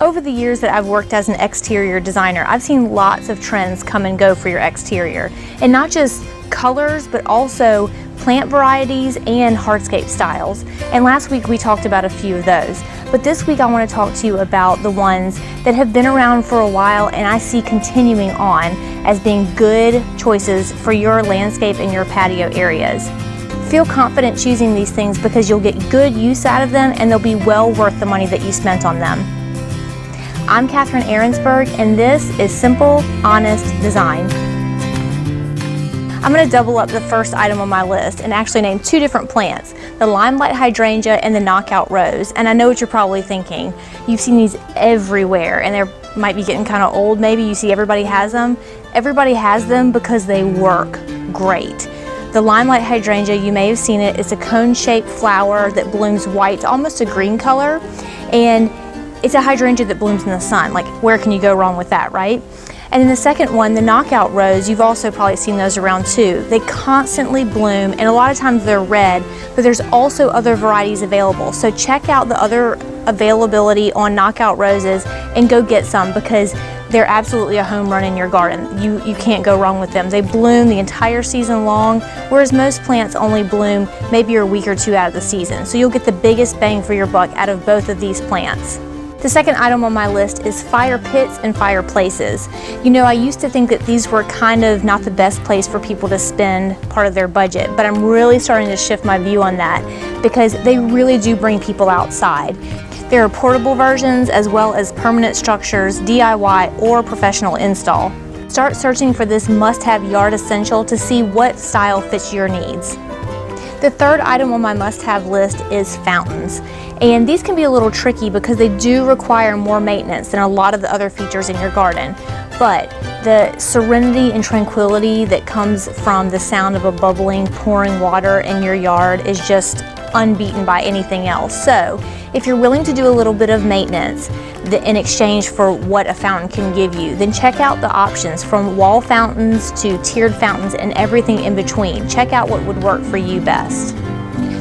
Over the years that I've worked as an exterior designer, I've seen lots of trends come and go for your exterior. And not just colors, but also plant varieties and hardscape styles. And last week we talked about a few of those. But this week I want to talk to you about the ones that have been around for a while and I see continuing on as being good choices for your landscape and your patio areas. Feel confident choosing these things because you'll get good use out of them and they'll be well worth the money that you spent on them. I'm Arensberg and this is Simple, Honest Design. I'm going to double up the first item on my list and actually name two different plants, the Limelight Hydrangea and the Knockout Rose. And I know what you're probably thinking. You've seen these everywhere and they might be getting kind of old. Maybe you see everybody has them. Everybody has them because they work great. The Limelight Hydrangea, you may have seen it, it's a cone-shaped flower that blooms white, almost a green color. And it's a hydrangea that blooms in the sun. Like, where can you go wrong with that, right? And then the second one, the Knockout Rose, you've also probably seen those around too. They constantly bloom, and a lot of times they're red, but there's also other varieties available. So check out the other availability on Knockout Roses and go get some because they're absolutely a home run in your garden. You can't go wrong with them. They bloom the entire season long, whereas most plants only bloom maybe a week or two out of the season. So you'll get the biggest bang for your buck out of both of these plants. The second item on my list is fire pits and fireplaces. You know, I used to think that these were kind of not the best place for people to spend part of their budget, but I'm really starting to shift my view on that because they really do bring people outside. There are portable versions as well as permanent structures, DIY or professional install. Start searching for this must-have yard essential to see what style fits your needs. The third item on my must-have list is fountains. And these can be a little tricky because they do require more maintenance than a lot of the other features in your garden. But the serenity and tranquility that comes from the sound of a bubbling, pouring water in your yard is just unbeaten by anything else. So if you're willing to do a little bit of maintenance in exchange for what a fountain can give you, then check out the options from wall fountains to tiered fountains and everything in between. Check out what would work for you best.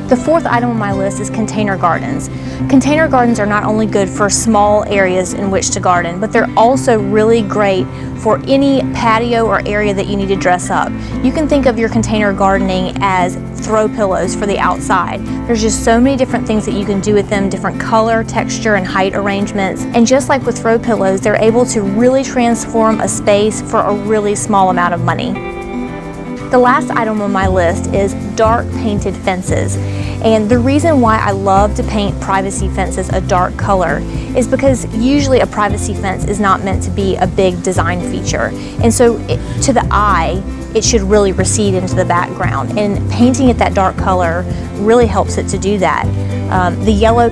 The fourth item on my list is container gardens. Container gardens are not only good for small areas in which to garden, but they're also really great for any patio or area that you need to dress up. You can think of your container gardening as throw pillows for the outside. There's just so many different things that you can do with them, different color, texture, and height arrangements. And just like with throw pillows, they're able to really transform a space for a really small amount of money. The last item on my list is dark painted fences. And the reason why I love to paint privacy fences a dark color is because usually a privacy fence is not meant to be a big design feature. And so to the eye, it should really recede into the background. And painting it that dark color really helps it to do that. The yellow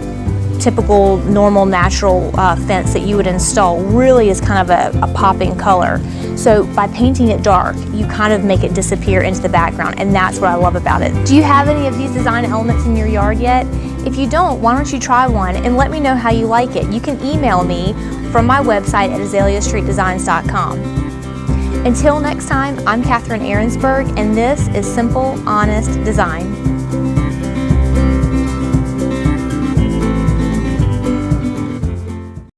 typical normal natural fence that you would install really is kind of a popping color. So by painting it dark, you kind of make it disappear into the background, and that's what I love about it. Do you have any of these design elements in your yard yet? If you don't, why don't you try one and let me know how you like it. You can email me from my website at azaleastreetdesigns.com. Until next time, I'm Arensberg, and this is Simple, Honest Design.